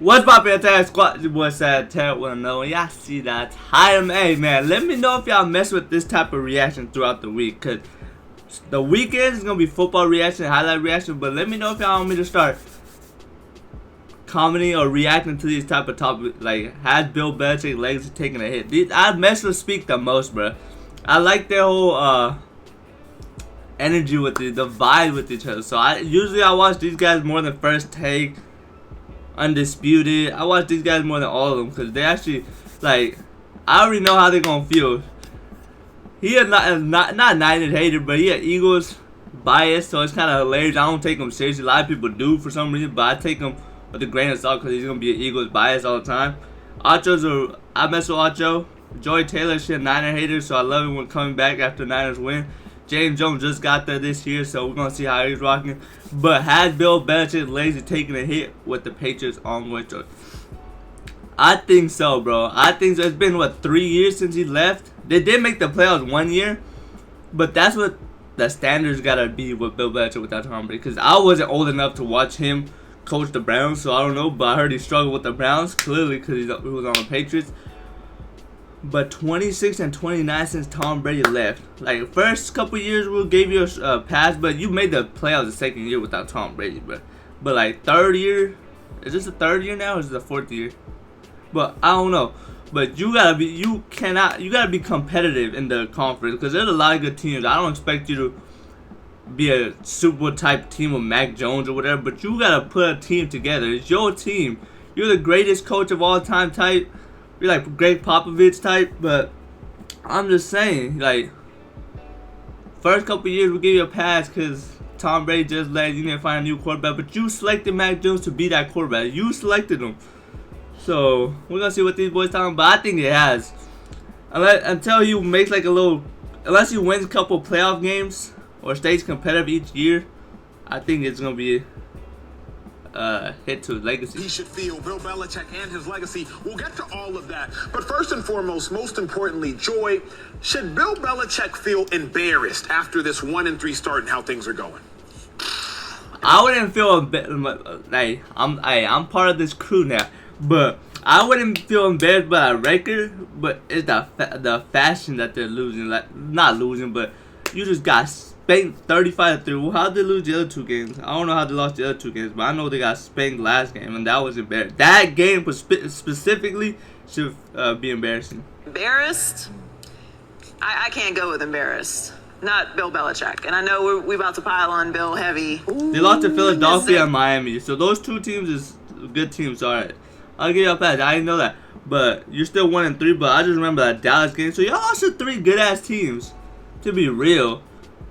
What's poppin', attack squad? Your boy Sad Terror with another. Y'all see that? Hi, hey man, let me know if y'all mess with this type of reaction throughout the week, cause the weekend is gonna be football reaction, highlight reaction. But let me know if y'all want me to start commenting or reacting to these type of topics, like has Bill Belichick legacy taking a hit? I mess with Speak the most, bro. I like their whole energy with the vibe with each other. So I watch these guys more than First Take, Undisputed. I watch these guys more than all of them because they actually, like, I already know how they're gonna feel. He is not Niners hater, but he had Eagles bias, so it's kind of hilarious. I don't take him seriously. A lot of people do for some reason, but I take him with a grain of salt because he's gonna be an Eagles bias all the time. I mess with Ocho. Joy Taylor, shit, Niner hater, so I love it when coming back after Niners win. James Jones just got there this year, so we're gonna see how he's rocking. But has Bill Belichick lazy taking a hit with the Patriots on Wednesday? I think so, bro. I think so. It's been what, 3 years since he left. They did make the playoffs 1 year, but that's what the standards gotta be with Bill Belichick without Tom Brady. Because I wasn't old enough to watch him coach the Browns, so I don't know. But I heard he struggled with the Browns clearly because he was on the Patriots. But 26 and 29 since Tom Brady left. Like, first couple years we'll give you a pass, but you made the playoffs the second year without Tom Brady. But like third year, is this the third year now or is it the fourth year? But I don't know. But you gotta be competitive in the conference because there's a lot of good teams. I don't expect you to be a Super Bowl type team with Mac Jones or whatever, but you gotta put a team together. It's your team. You're the greatest coach of all time type. You're like Greg Popovich type, but I'm just saying, like, first couple years we'll give you a pass because Tom Brady just left. You need to find a new quarterback, but you selected Mac Jones to be that quarterback. You selected him. So we're gonna see what these boys talking about. I think it has. Until he makes like unless he wins a couple playoff games or stays competitive each year, I think it's gonna be hit to his legacy. He should feel Bill Belichick and his legacy. We'll get to all of that. But first and foremost, most importantly, Joy, should Bill Belichick feel embarrassed after this 1-3 start and how things are going? I wouldn't feel like I'm part of this crew now, but I wouldn't feel embarrassed by a record. But it's the fashion that they're losing. Like, not losing, but you just got spanked 35-3. Well, how did they lose the other two games? I don't know how they lost the other two games, but I know they got spanked last game, and that was embarrassing. That game specifically should be embarrassing. Embarrassed? I can't go with embarrassed. Not Bill Belichick. And I know we're about to pile on Bill heavy. They lost to Philadelphia and Miami, so those two teams is good teams. All right, I'll give you a pass. I didn't know that, but you're still 1-3. But I just remember that Dallas game. So y'all lost to 3 good ass teams. To be real.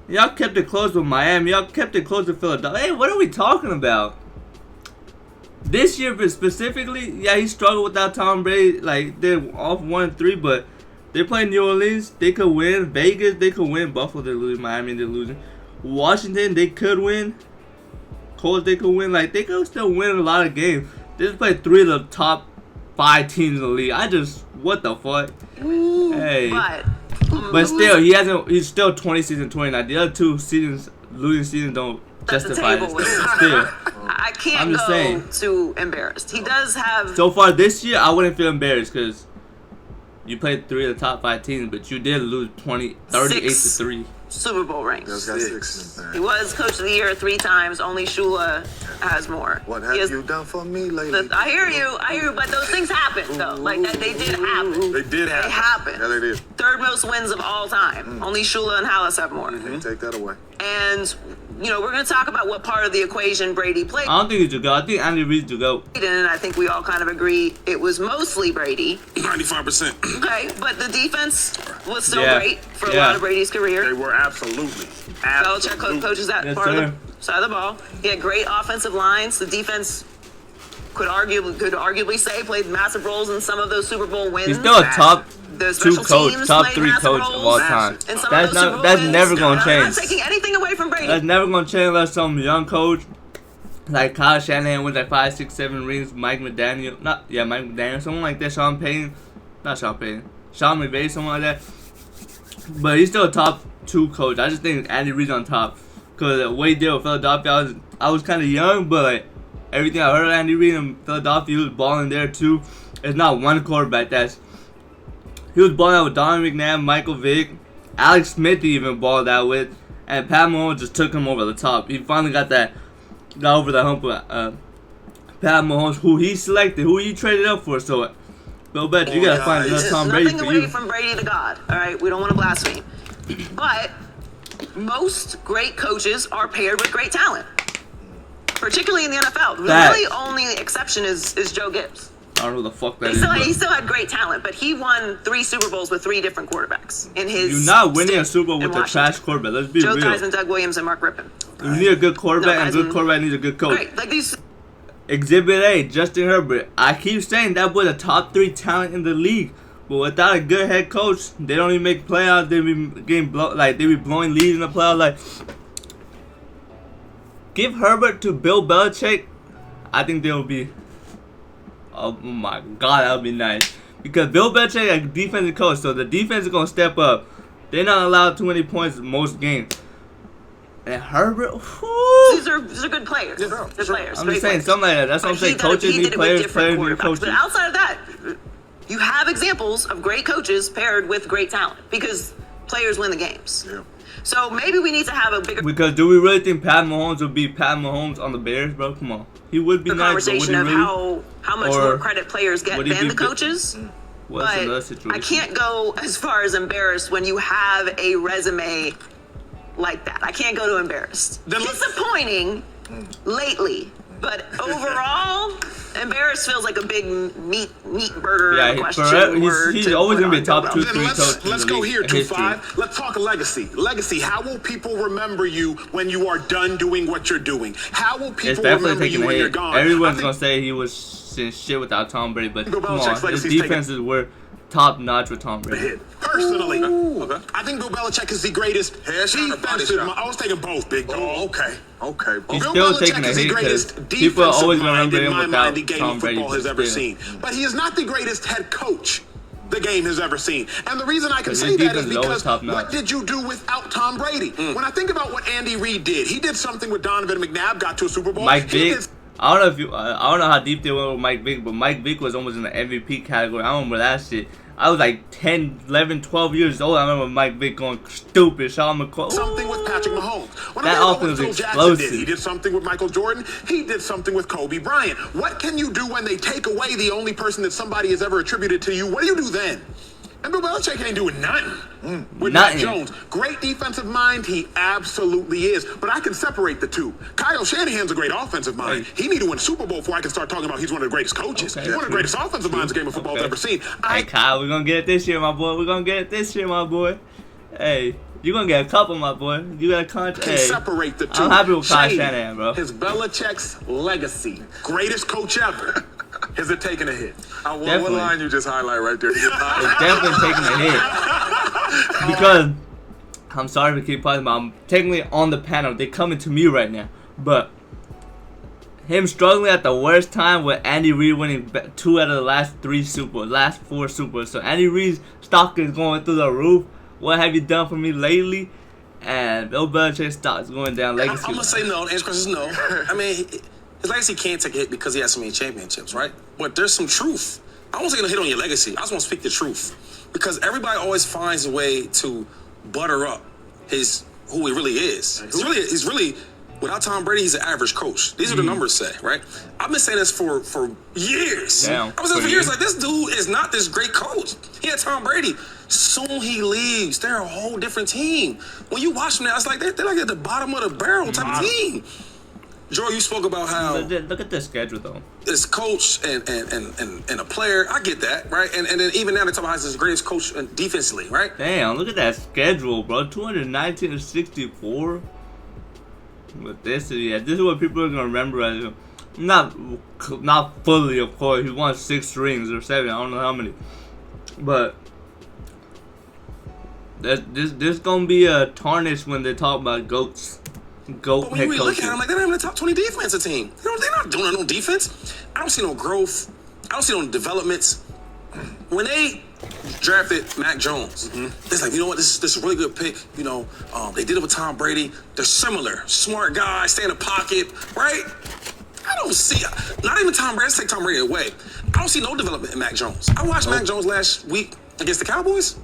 Y'all kept it close with Miami. Y'all kept it close with Philadelphia. Hey, what are we talking about? This year specifically, yeah, he struggled without Tom Brady. Like, they're off 1-3, but they're playing New Orleans. They could win. Vegas, they could win. Buffalo, they're losing. Miami, they're losing. Washington, they could win. Colts, they could win. Like, they could still win a lot of games. They just played 3 of the top 5 teams in the league. What the fuck? Hey. But still, he's still 26 and 29. The other 2 losing seasons don't justify it. Still. I can't go too embarrassed. He does have. So far this year, I wouldn't feel embarrassed because you played 3 of the top 5 teams, but you did lose 38-3. Super Bowl rings. He was Coach of the Year 3 times. Only Shula has more. What have you done for me lately? I hear you, but those things happen, though. Like, that, they did happen. They did happen. They happened. Yeah, they did. Third most wins of all time. Only Shula and Hallis have more. Take that away. And, we're going to talk about what part of the equation Brady played. I don't think he should go. I think Andy Reid should go. And I think we all kind of agree it was mostly Brady. 95%. Okay, but the defense was still great for a lot of Brady's career. They were absolutely. Belichick coaches that part of the side of the ball. He had great offensive lines. The defense could arguably say played massive roles in some of those Super Bowl wins. He's still a top 2 coach, top 3 coach of all time. That's never gonna change. I'm not taking anything away from Brady. That's never gonna change unless some young coach like Kyle Shanahan wins like 5, 6, 7 rings. Mike McDaniel, someone like that. Sean McVay, someone like that. But he's still a top 2 coach. I just think Andy Reid's on top because the way he did with Philadelphia, I was kind of young, but like, everything I heard of Andy Reid in Philadelphia, he was balling there too. It's not one quarterback he was balling out with Donovan McNabb, Michael Vick, Alex Smith he even balled out with, and Pat Mahomes just took him over the top. He finally got over the hump with Pat Mahomes, who he selected, who he traded up for. So, Bill Belichick, you gotta find another Tom Brady for you. Nothing away from Brady to God. All right, we don't want to blaspheme, but most great coaches are paired with great talent, particularly in the NFL. The really only exception is Joe Gibbs. I don't know who the fuck that is. He still had great talent, but he won 3 Super Bowls with 3 different quarterbacks in his. You're not winning a Super Bowl with a trash quarterback. Let's be real. Joe Theismann, Doug Williams, and Mark Rippon. You need a good quarterback, and a good quarterback needs a good coach. Right, like these. Exhibit A, Justin Herbert. I keep saying that was a top 3 talent in the league, but without a good head coach, they don't even make playoffs. They be getting they be blowing leads in the playoffs. Like, give Herbert to Bill Belichick. I think they'll be. Oh my God, that would be nice. Because Bill Belichick is a defensive coach, so the defense is gonna step up. They're not allowed too many points in most games. And Herbert, these are good players. They're players. I'm just saying something like that. That's what I'm saying. Coaches need players, players need coaches. But outside of that, you have examples of great coaches paired with great talent because players win the games. Yeah. So maybe we need to have a bigger. Because do we really think Pat Mahomes would be Pat Mahomes on the Bears, bro? Come on, he would be nice. Conversation but would he of really? how much more credit players get than the coaches. What's but another situation? I can't go as far as embarrassed when you have a resume like that. I can't go to embarrassed. Disappointing lately, but overall, embarrassed feels like a big meat burger question. He's always gonna be a top 2, 3 coach. Let's go here, 2-5. Let's talk legacy. Legacy. How will people remember you when you are done doing what you're doing? How will people remember you when you're gone? Everyone's gonna say he was shit without Tom Brady, but come on, his defenses were top notch with Tom Brady. Personally, I think Bill Belichick is the greatest defensive. I was taking both, big dog. Okay. He's still taking a hit because people are always going to remember him without Tom Brady. Football has ever seen, but he is not the greatest head coach the game has ever seen. And the reason I can say that is because what did you do without Tom Brady? When I think about what Andy Reid did, he did something with Donovan McNabb, got to a Super Bowl. Mike Vick. I don't know how deep they went with Mike Vick, but Mike Vick was almost in the MVP category. I don't remember that shit. I was like 10, 11, 12 years old. I remember Mike Vick going stupid. Sean McCoy. Something with Patrick Mahomes. When that offense was explosive. He did something with Michael Jordan. He did something with Kobe Bryant. What can you do when they take away the only person that somebody has ever attributed to you? What do you do then? And Bill Belichick ain't doing nothing with Mac Jones. Great defensive mind, he absolutely is. But I can separate the two. Kyle Shanahan's a great offensive mind. He need to win a Super Bowl before I can start talking about he's one of the greatest coaches. He's one of the greatest offensive minds the game of football's ever seen. Hey, Kyle, we're going to get it this year, my boy. We're going to get it this year, my boy. Hey, you're going to get a couple, my boy. You got a contract. Can separate the two. I'm happy with Kyle Shanahan, bro. His Belichick's legacy. Greatest coach ever. Has it taken a hit? What line you just highlight right there? It's definitely taking a hit. Because, I'm sorry to keep talking about, I'm technically on the panel. They're coming to me right now. But, him struggling at the worst time with Andy Reid winning 2 out of the last 4 Super Bowls. So, Andy Reid's stock is going through the roof. What have you done for me lately? And Bill Belichick's stock is going down legacy. I'm going to say no. The answer is no. I mean, his legacy can't take a hit because he has so many championships, right? But there's some truth. I don't want to hit on your legacy. I just want to speak the truth. Because everybody always finds a way to butter up who he really is. He's really without Tom Brady, he's an average coach. These are the numbers say, right? I've been saying this for years. Damn, I was saying for years, like, this dude is not this great coach. He had Tom Brady. Soon he leaves. They're a whole different team. When you watch them now, it's like they're like at the bottom of the barrel type of team. Joy, you spoke about how look at the schedule though. This coach and a player, I get that, right? And then even now they talk about he's the greatest coach defensively, right? Damn, look at that schedule, bro. 219 to 64. But this is what people are gonna remember as not fully, of course. He won 6 rings or 7, I don't know how many. But this gonna be a tarnish when they talk about GOATs. But when we look at them, like, they're not even the top 20 defensive team. They're not doing no defense. I don't see no growth. I don't see no developments. When they drafted Mac Jones, it's like, you know what, this is a really good pick. You know, they did it with Tom Brady. They're similar. Smart guy, stay in the pocket, right? I don't see, not even Tom Brady. Let's take Tom Brady away. I don't see no development in Mac Jones. I watched Mac Jones last week against the Cowboys.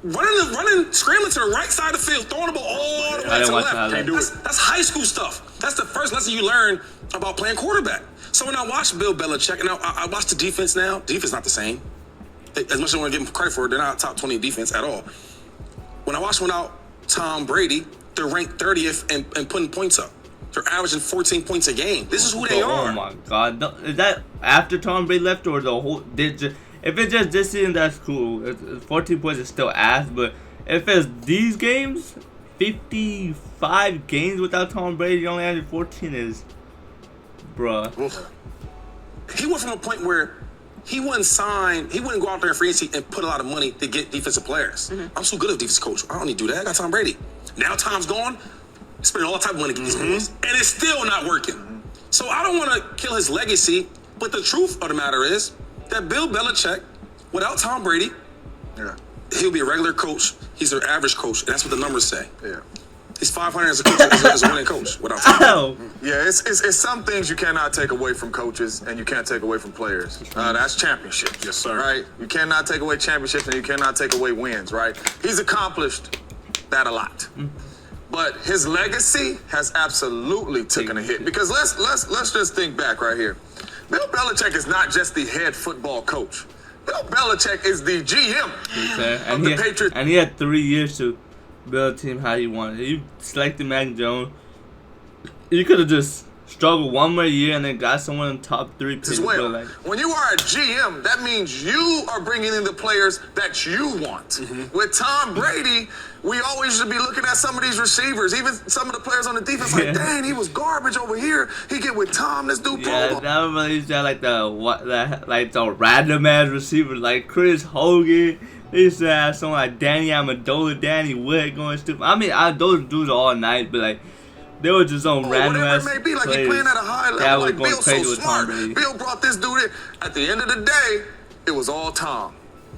Running, scrambling to the right side of the field, throwing the ball all the way to the left. Can't do it. That's high school stuff. That's the first lesson you learn about playing quarterback. So when I watch Bill Belichick, and I watch the defense now, defense not the same. As much as I want to give them credit for it, they're not top 20 defense at all. When I watch without Tom Brady, they're ranked 30th and putting points up. They're averaging 14 points a game. This is who they are. Oh my God! Is that after Tom Brady left or the whole? If it's just this season, that's cool. 14 points is still ass, but if it's these games, 55 games without Tom Brady, only having 14 is, bruh. He went from a point where he wouldn't go out there in free agency and put a lot of money to get defensive players. I'm so good at defensive coach. I don't need to do that. I got Tom Brady. Now Tom's gone, spending all the type of money to get these boys, and it's still not working. So I don't want to kill his legacy, but the truth of the matter is that Bill Belichick, without Tom Brady, he'll be a regular coach. He's an average coach, and that's what the numbers say. Yeah. He's 500 as a coach, as a winning coach without Tom Brady. Yeah, it's some things you cannot take away from coaches and you can't take away from players. That's championship. Yes, sir. Right? You cannot take away championships and you cannot take away wins, right? He's accomplished that a lot. But his legacy has absolutely taken a hit. Because let's just think back right here. Bill Belichick is not just the head football coach. Bill Belichick is the GM of the Patriots. And he had 3 years to build a team how he wanted. You selected Mac Jones. You could have just struggled one more year and then got someone in the top 3 picks. Well, when you are a GM, that means you are bringing in the players that you want. With Tom Brady, we always should be looking at some of these receivers, even some of the players on the defense, like, dang, he was garbage over here. He get with Tom, this dude. Yeah, that really used to have like the random ass receivers like Chris Hogan. They used to have someone like Danny Amendola, Danny Wood going stupid. I mean, those dudes are all nice, but like they were just on random ass whatever it may be, like he playing at a high level, like Bill's so smart. Bill brought this dude in. At the end of the day, it was all Tom.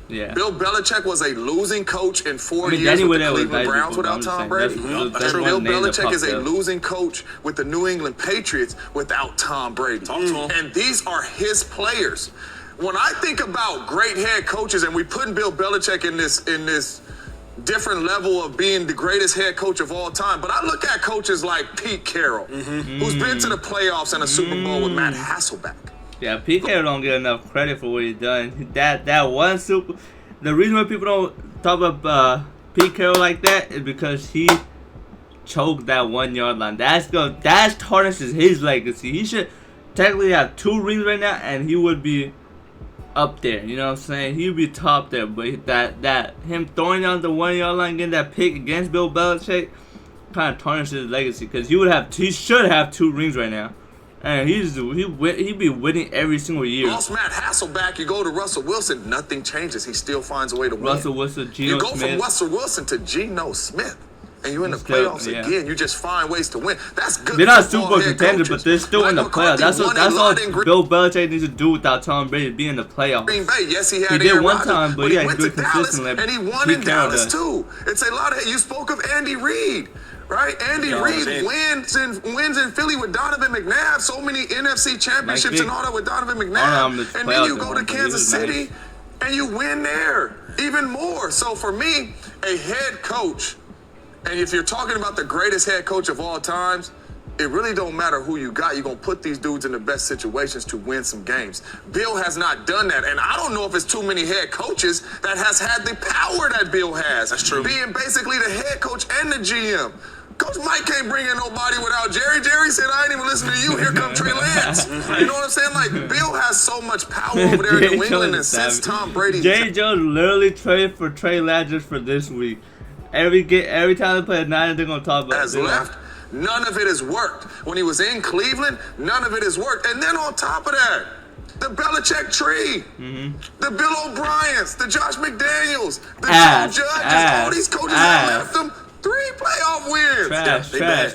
Yeah. Bill Belichick was a losing coach in 4 years with the Cleveland Browns without Tom Brady. Bill Belichick is a losing coach with the New England Patriots without Tom Brady. And these are his players. When I think about great head coaches, and we putting Bill Belichick in this different level of being the greatest head coach of all time, but I look at coaches like Pete Carroll, who's been to the playoffs and a Super Bowl with Matt Hasselbeck. Yeah, Pete Carroll don't get enough credit for what he's done. That one Super, the reason why people don't talk about Pete Carroll like that is because he choked that 1 yard line. That tarnishes his legacy. He should technically have 2 rings right now, and he would be up there, you know what I'm saying? He would be top there, but that him throwing down the 1 yard line, getting that pick against Bill Belichick, kind of tarnishes his legacy because he should have 2 rings right now, and he'd be winning every single year. Lost Matt Hasselbeck, you go to Russell Wilson, nothing changes. He still finds a way to win. Russell Wilson, Geno Smith. You go from Russell Wilson to Geno Smith. And you in the playoffs again. You just find ways to win. That's good. They're not Super Bowl contenders, but they're still in the playoffs. That's all Bill Belichick needs to do without Tom Brady, be in the playoffs. Green Bay, yes, he had. He did one time, but he had to do it consistently. And he won in Dallas too. It's a lot of. You spoke of Andy Reid, right? Andy Reid wins in Philly with Donovan McNabb. So many NFC championships and all that with Donovan McNabb. And then you go to Kansas City and you win there even more. So for me, a head coach. And if you're talking about the greatest head coach of all times, it really don't matter who you got. You're going to put these dudes in the best situations to win some games. Bill has not done that. And I don't know if it's too many head coaches that has had the power that Bill has. That's true. Being basically the head coach and the GM. Coach Mike can't bring in nobody without Jerry. Jerry said, I ain't even listen to you. Here come Trey Lance. You know what I'm saying? Like, Bill has so much power over there in New England. And since Tom Brady... Jerry Jones literally traded for Trey Lance just for this week. Every time they play a Niners, they're gonna talk about it. Left. None of it has worked. When he was in Cleveland, none of it has worked. And then on top of that, the Belichick tree, the Bill O'Briens, the Josh McDaniels, the Joe Judges, all these coaches that left them 3 playoff wins. Trash.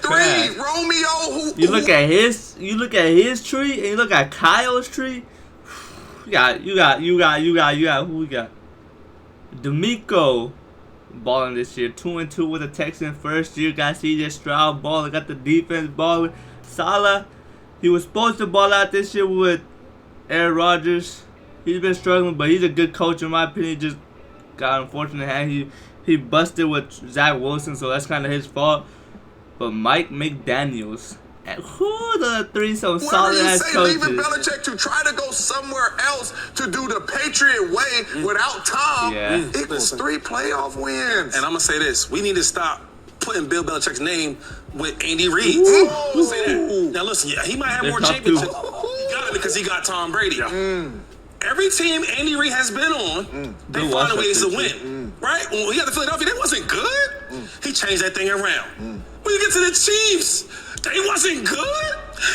Romeo. You look at his tree, and you look at Kyle's tree. You got who we got? D'Amico balling this year, 2-2 with the Texans first year. Got CJ Stroud balling, got the defense balling. Salah, He was supposed to ball out this year with Aaron Rodgers. He's been struggling, but he's a good coach in my opinion. He just got unfortunate hand. He busted with Zach Wilson, so that's kind of his fault. But Mike McDaniels, and who the three some solid ass coaches? Leaving Belichick to try to go somewhere else to do the Patriot way without Tom equals 3 playoff wins. And I'm gonna say this: we need to stop putting Bill Belichick's name with Andy Reid. Say that. Now listen, he might have more championships. He got it because he got Tom Brady. Every team Andy Reid has been on, they find ways to win. Right? When he got to Philadelphia, they wasn't good. He changed that thing around. When you get to the Chiefs, they wasn't good.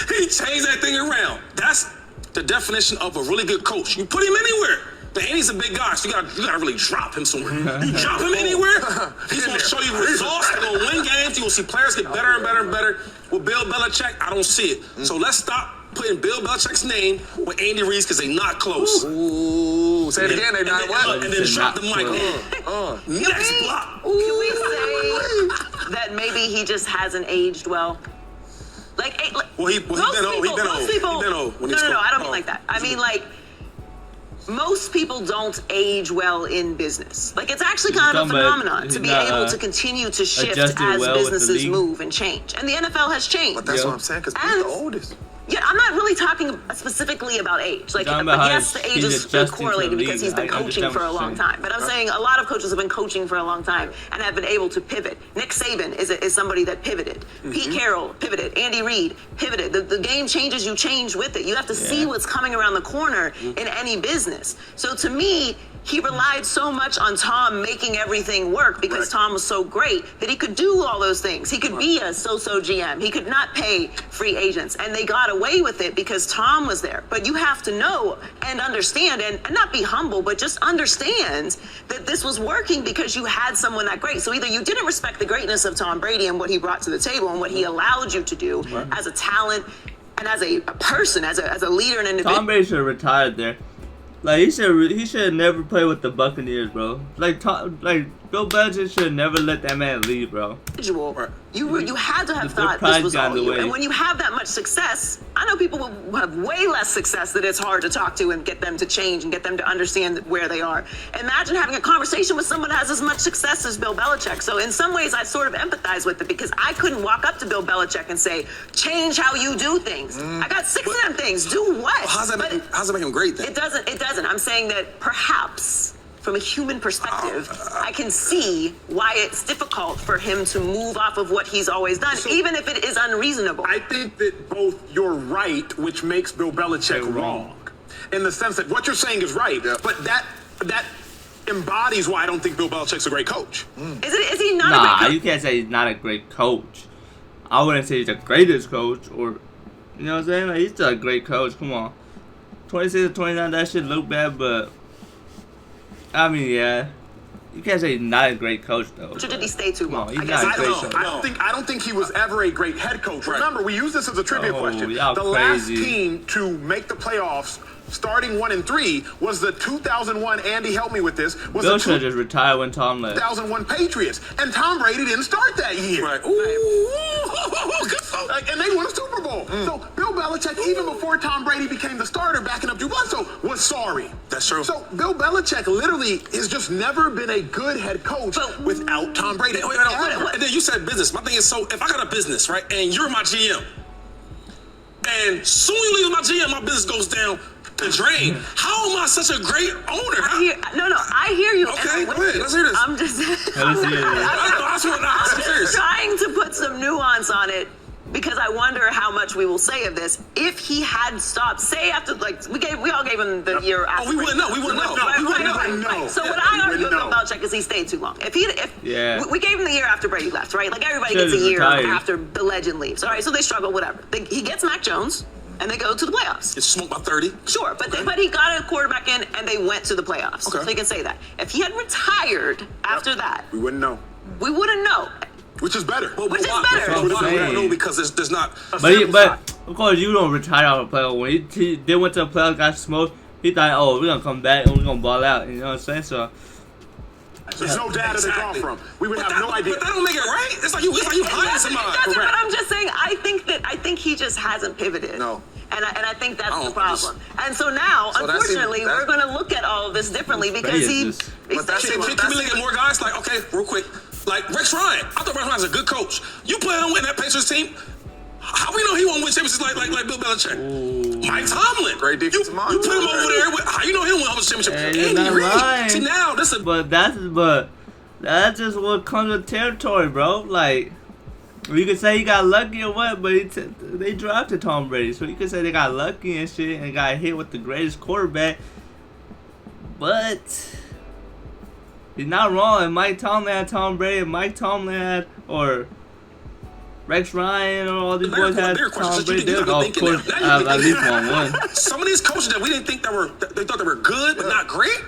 He changed that thing around. That's the definition of a really good coach. You put him anywhere. But Andy's a big guy, so you gotta really drop him somewhere. You drop him anywhere, he's gonna show you results. He's gonna win games. You will see players get better and better and better. With Bill Belichick, I don't see it. So let's stop putting Bill Belichick's name with Andy Reid's because they not close. Ooh, say it again. They not what? And then drop the mic. Next block. Can we say that maybe he just hasn't aged well? Well, he been old. No, I don't mean like that. I mean like. Most people don't age well in business. Like, it's actually kind of a phenomenon to be able to continue to shift as businesses move and change. And the NFL has changed. But that's what I'm saying, because he's the oldest. Yeah, I'm not really talking specifically about age. Like, but yes, the age is correlated because he's been coaching for a long time. But I'm saying a lot of coaches have been coaching for a long time and have been able to pivot. Nick Saban is somebody that pivoted. Pete Carroll pivoted. Andy Reid pivoted. The game changes, you change with it. You have to see what's coming around the corner in any business. So to me, he relied so much on Tom making everything work because Tom was so great that he could do all those things. He could be a so-so GM. He could not pay free agents. And they got away with it because Tom was there. But you have to know and understand and not be humble, but just understand that this was working because you had someone that great. So either you didn't respect the greatness of Tom Brady and what he brought to the table and what he allowed you to do as a talent and as a person, as a leader and individual. Tom Brady should have retired there. Like he should have never played with the Buccaneers, bro. Like Bill Belichick should have never let that man leave, bro. You had to have thought this was all you. And when you have that much success, I know people will have way less success that it's hard to talk to and get them to change and get them to understand where they are. Imagine having a conversation with someone that has as much success as Bill Belichick. So in some ways, I sort of empathize with it because I couldn't walk up to Bill Belichick and say, change how you do things. I got 6 of them things. Do what? Well, how's that make him great then? It doesn't. I'm saying that perhaps from a human perspective, I can see why it's difficult for him to move off of what he's always done, even if it is unreasonable. I think that both you're right, which makes Bill Belichick wrong, in the sense that what you're saying is right, but that embodies why I don't think Bill Belichick's a great coach. Is he not a great coach? You can't say he's not a great coach. I wouldn't say he's the greatest coach, or you know what I'm saying? Like, he's still a great coach. Come on, 26-29, that shit look bad, but. I mean, yeah. You can't say he's not a great coach, though. Or did he stay too long? No, he's not a great coach. I don't think he was ever a great head coach. Remember, we use this as a trivia question. The last team to make the playoffs, starting 1-3, was the 2001. Andy, help me with this. Was Bill should just retire when Tom left. 2001 Patriots, and Tom Brady didn't start that year. Right. And they won a Super Bowl. So Bill Belichick, even before Tom Brady became the starter, backing up Drew Bledsoe, was sorry. That's true. So Bill Belichick literally has just never been a good head coach without Tom Brady. And then you said business. My thing is, so if I got a business, right, and you're my GM, and soon you leave my GM, my business goes down the drain. How am I such a great owner? I hear you. Okay, go ahead. Let's hear this. I'm just trying to put some nuance on it because I wonder how much we will say of this if he had stopped. Say after, like, we all gave him the year after. Oh, we wouldn't know. We wouldn't know. So what I argue with Bill Belichick is he stayed too long. We gave him the year after Brady left, right? Like everybody gets a year after the legend leaves. All right, so they struggle, whatever. He gets Mac Jones. And they go to the playoffs. It's smoked by 30. Sure, but he got a quarterback in, and they went to the playoffs. Okay. So you can say that. If he had retired after that, we wouldn't know. We wouldn't know. Which is better. Which is better. We don't know because there's not. But of course you don't retire out of the playoffs. When they went to the playoffs, got smoked. He thought, oh, we're gonna come back and we're gonna ball out. You know what I'm saying? So There's no data to draw from. We would have no idea. But that don't make it right. It's like you hiding somebody. But I'm just saying, I think he just hasn't pivoted. No. And I think that's the problem. And so now, unfortunately, we're going to look at all of this differently because he. But can we look at more guys? Like, okay, real quick. Like Rex Ryan. I thought Rex Ryan was a good coach. You play him in that Patriots team. How we know he won't win championships like Bill Belichick? Ooh. Mike Tomlin. Great defensive mind. You put him over there. How you know he don't win a championship? Hey, not lying. See now, this is. But that's just what comes with territory, bro. Like, you could say he got lucky or what, but they drafted Tom Brady, so you could say they got lucky and shit and got hit with the greatest quarterback. But he's not wrong. And Mike Tomlin had Tom Brady, and Mike Tomlin had, or Rex Ryan, or all these boys had Tom Brady. They all, of course, at least one. Some of these coaches that we didn't think they thought they were good but not great.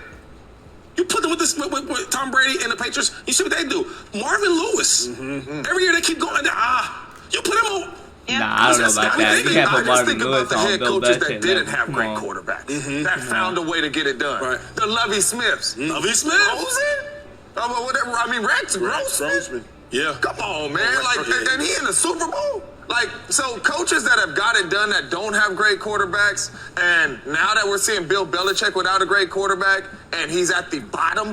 You put them with Tom Brady and the Patriots. You see what they do? Marvin Lewis. Every year they keep going. You put him on. Yeah. Nah, I don't know about that. You can't put Marvin Lewis on Bill Belichick. That didn't have great quarterbacks. That found a way to get it done. Right. The Lovie Smiths. Lovie Smith? Rosen? Whatever. I mean, Rex Grossman. Yeah. Come on, man. Like, and he in the Super Bowl? Like, so coaches that have got it done that don't have great quarterbacks, and now that we're seeing Bill Belichick without a great quarterback, and he's at the bottom.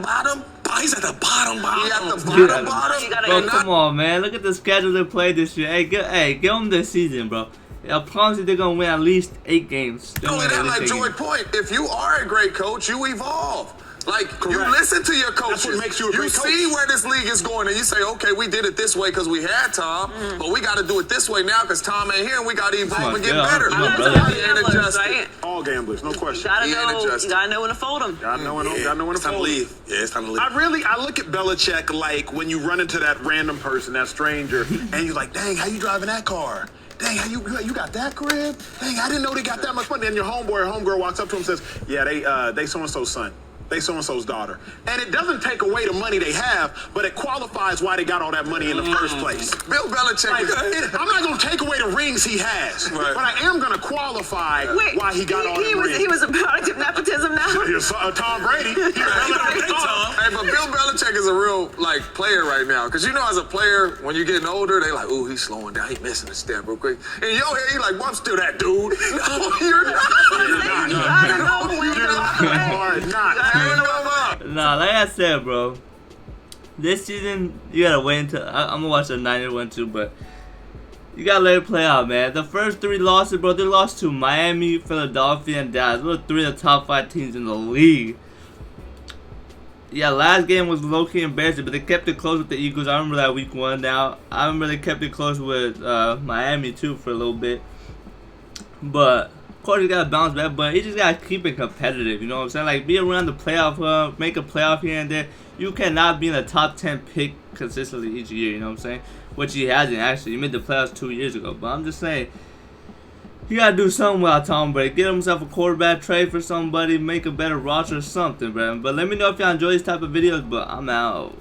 He's at the bottom. He's at the bottom. Bro, come on, man. Look at the schedule they played this year. Hey, give them this season, bro. I promise you they're going to win at least 8 games. Only that, like Joy point, if you are a great coach, you evolve. Like, you listen to your coaches. That's what makes you a great coach. You see where this league is going, and you say, okay, we did it this way because we had Tom, but we got to do it this way now because Tom ain't here, and we got to evolve and get better. Right? All gamblers, no question. You gotta know when to fold them. Gotta know when to fold them. It's time to leave. Yeah, it's time to leave. I look at Belichick like when you run into that random person, that stranger, and you're like, dang, how you driving that car? Dang, how you got that crib? Dang, I didn't know they got that much money. Then your homeboy or homegirl walks up to him and says, yeah, they so-and-so's son. They so-and-so's daughter. And it doesn't take away the money they have, but it qualifies why they got all that money in the first place. Bill Belichick, I'm not going to take away the rings he has, but I am going to qualify why he got all that rings. He was a product of nepotism now? Tom Brady. Hey, but Bill Belichick is a real, player right now. Because you know, as a player, when you're getting older, they like, ooh, he's slowing down. He's missing a step real quick. In your head, you're like, well, I'm still that dude. No, you're not. You're not. Nah, like I said, bro, this season you gotta wait until I'm gonna watch the Niners one too, but you gotta let it play out, man. The first 3 losses, bro, they lost to Miami, Philadelphia, and Dallas. Those are 3 of the top 5 teams in the league. Yeah, last game was low-key embarrassing, but they kept it close with the Eagles. I remember that week 1 now. I remember they kept it close with Miami too for a little bit, but of course, you gotta bounce back, but you just gotta keep it competitive. You know what I'm saying? Like, be around the playoff, make a playoff here and there. You cannot be in the top 10 pick consistently each year. You know what I'm saying? Which he hasn't actually. He made the playoffs 2 years ago. But I'm just saying, he gotta do something without Tom Brady. Get himself a quarterback, trade for somebody, make a better roster or something, bro. But let me know if y'all enjoy this type of videos. But I'm out.